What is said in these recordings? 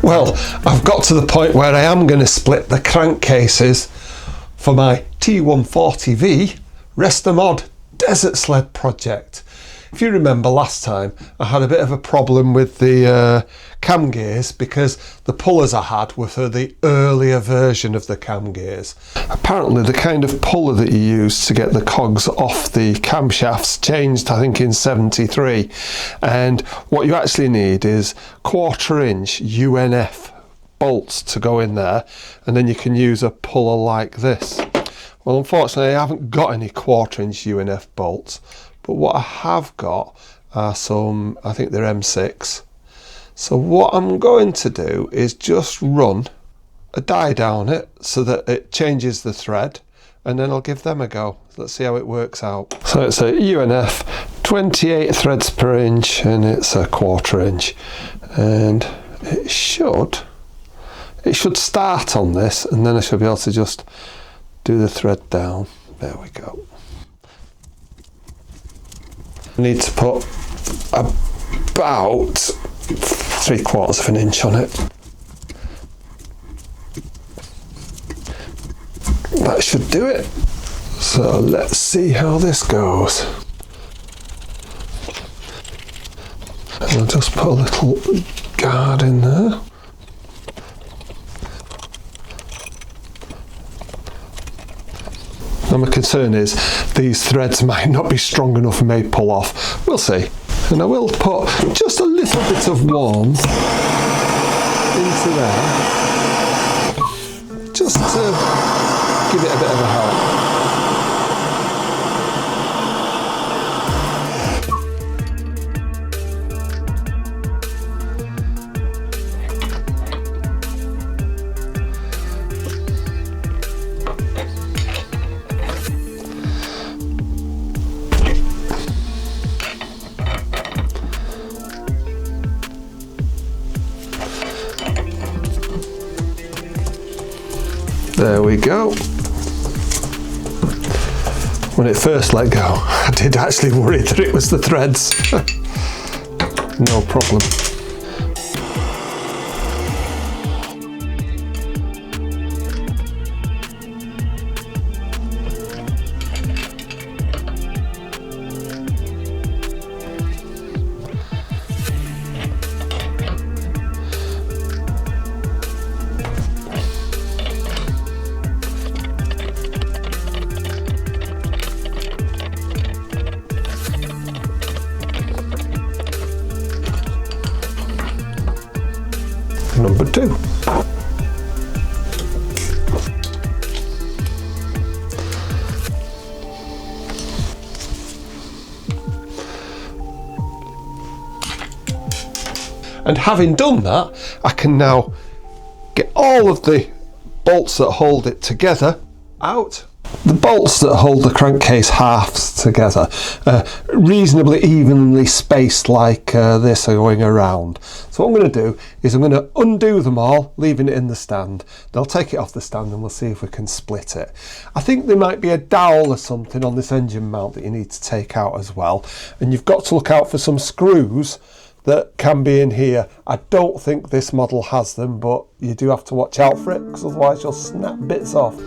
Well, I've got to the point where I am going to split the crankcases for my T140V Mod Desert Sled project. If you remember last time, I had a bit of a problem with the cam gears because the pullers I had were for the earlier version of the cam gears. Apparently the kind of puller that you use to get the cogs off the camshafts changed, I think, in '73, and what you actually need is 1/4 inch UNF bolts to go in there, and then you can use a puller like this. Well, unfortunately I haven't got any 1/4 inch UNF bolts, but what I have got are some, I think they're M6. So what I'm going to do is just run a die down it so that it changes the thread, and then I'll give them a go. Let's see how it works out. So it's a UNF 28 threads per inch, and it's a 1/4 inch, and it should start on this, and then I should be able to just do the thread down. There we go. I need to put about 3/4 of an inch on it. That should do it. So let's see how this goes. And I'll just put a little guard in there. Now my concern is these threads might not be strong enough and may pull off. We'll see. And I will put just a little bit of warmth into there, just to give it a bit of a help. There we go. When it first let go, I did actually worry that it was the threads. No problem. Number 2. And having done that, I can now get all of the bolts that hold it together out. The bolts that hold the crankcase halves together, reasonably evenly spaced like this are going around. So what I'm going to do is I'm going to undo them all, leaving it in the stand. Then I'll take it off the stand and we'll see if we can split it. I think there might be a dowel or something on this engine mount that you need to take out as well. And you've got to look out for some screws that can be in here. I don't think this model has them, but you do have to watch out for it, because otherwise you'll snap bits off.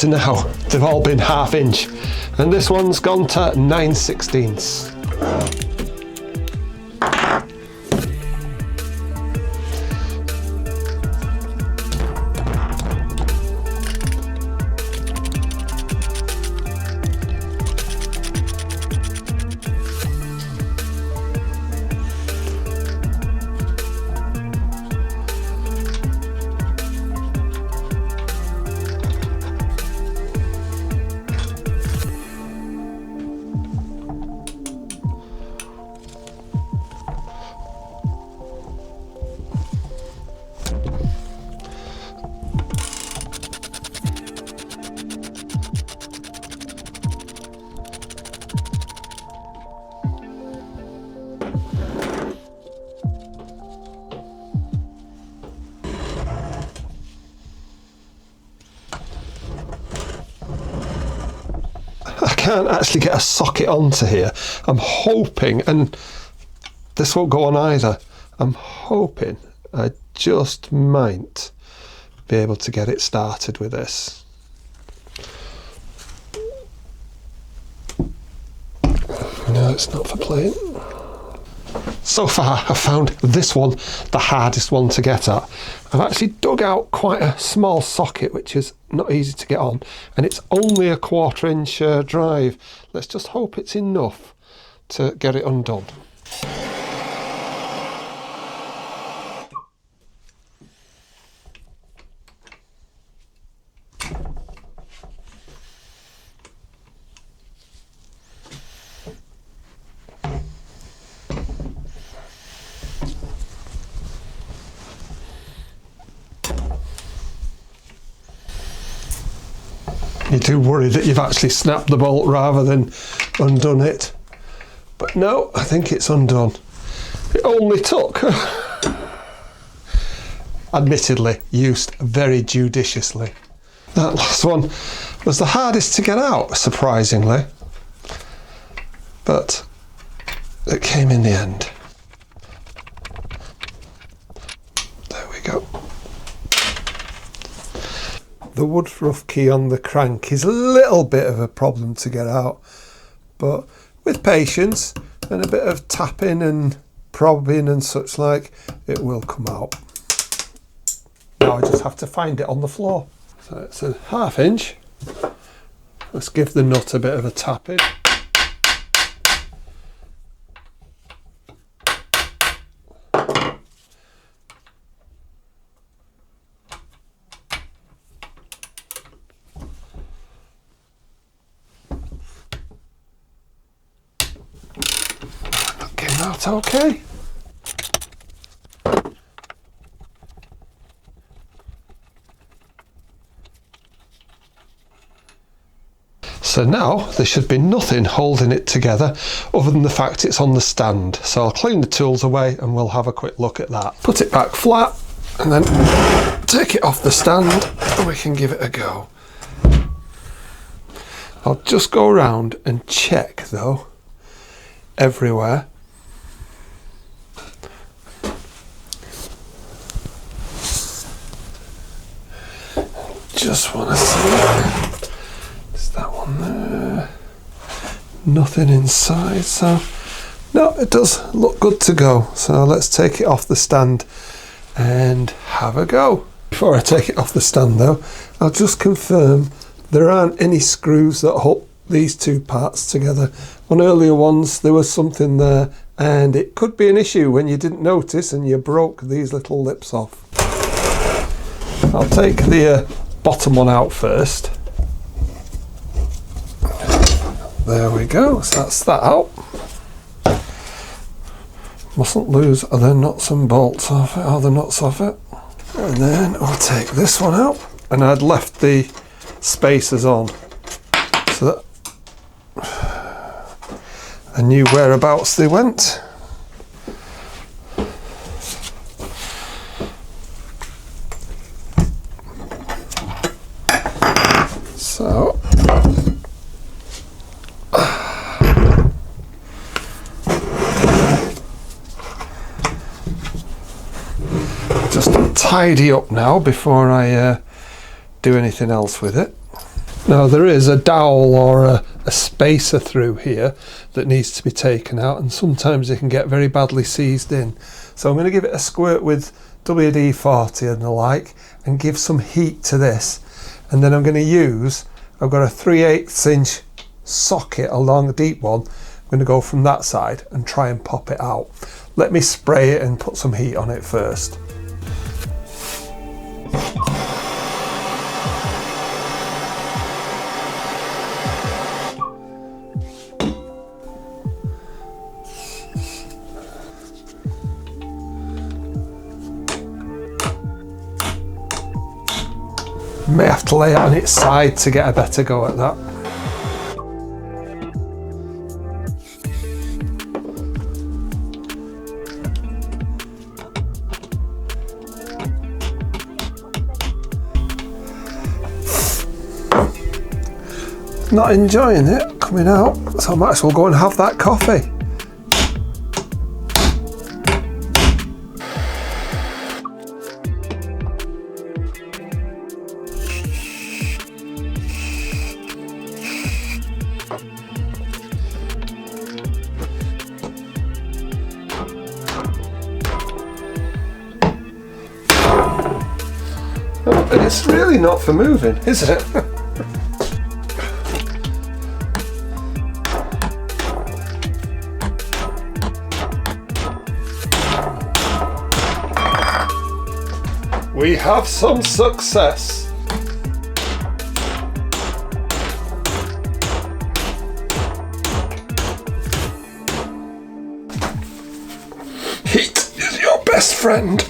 up to now, they've all been 1/2 inch, and this one's gone to 9/16. I can't actually get a socket onto here. I'm hoping, and this won't go on either, I'm hoping I just might be able to get it started with this. No, it's not for playing. So far I've found this one the hardest one to get at. I've actually dug out quite a small socket which is not easy to get on, and it's only a 1/4 inch drive. Let's just hope it's enough to get it undone. You do worry that you've actually snapped the bolt rather than undone it. But no, I think it's undone. It only took, admittedly, used very judiciously. That last one was the hardest to get out, surprisingly. But it came in the end. There we go. The woodruff key on the crank is a little bit of a problem to get out, but with patience and a bit of tapping and probing and such like, it will come out. Now I just have to find it on the floor. So it's a 1/2 inch. Let's give the nut a bit of a tapping. That's okay. So now there should be nothing holding it together other than the fact it's on the stand. So I'll clean the tools away and we'll have a quick look at that. Put it back flat and then take it off the stand and we can give it a go. I'll just go around and check though, everywhere. Just want to see, is that one there? Nothing inside, so no, it does look good to go. So let's take it off the stand and have a go. Before I take it off the stand though, I'll just confirm there aren't any screws that hold these two parts together. On earlier ones there was something there, and it could be an issue when you didn't notice and you broke these little lips off. I'll take the bottom one out first. There we go, so that's that out. Mustn't lose the nuts and bolts off it, or the nuts off it. And then I'll take this one out, and I'd left the spacers on so that I knew whereabouts they went. So just tidy up now before I do anything else with it. Now there is a dowel or a spacer through here that needs to be taken out, and sometimes it can get very badly seized in. So I'm going to give it a squirt with WD-40 and the like and give some heat to this. And then I'm going to use, I've got a 3/8 inch socket, a long deep one. I'm going to go from that side and try and pop it out. Let me spray it and put some heat on it first. May have to lay it on its side to get a better go at that. Not enjoying it coming out, so I might as well go and have that coffee. And it's really not for moving, is it? We have some success. Heat is your best friend.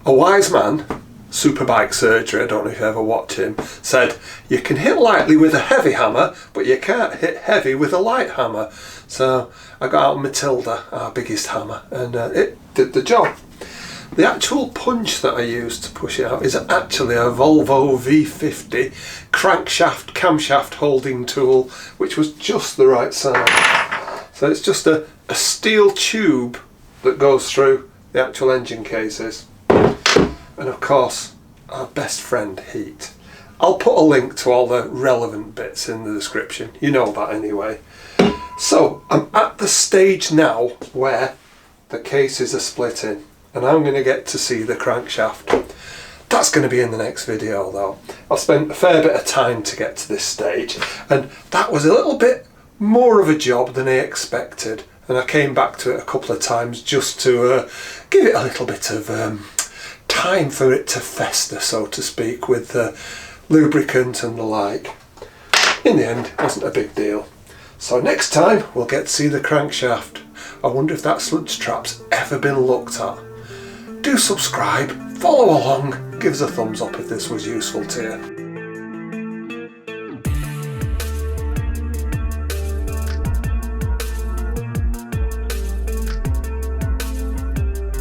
A wise man, Superbike Surgery, I don't know if you ever watch him, said you can hit lightly with a heavy hammer, but you can't hit heavy with a light hammer. So I got out Matilda, our biggest hammer, and it did the job. The actual punch that I used to push it out is actually a Volvo V50 crankshaft camshaft holding tool, which was just the right size. So it's just a steel tube that goes through the actual engine cases. And of course, our best friend, heat. I'll put a link to all the relevant bits in the description. You know that anyway. So I'm at the stage now where the cases are splitting, and I'm going to get to see the crankshaft. That's going to be in the next video though. I've spent a fair bit of time to get to this stage, and that was a little bit more of a job than I expected. And I came back to it a couple of times just to give it a little bit of time for it to fester, so to speak, with lubricant and the like. In the end, it wasn't a big deal. So next time we'll get to see the crankshaft. I wonder if that sludge trap's ever been looked at. Do subscribe, follow along, give us a thumbs up if this was useful to you.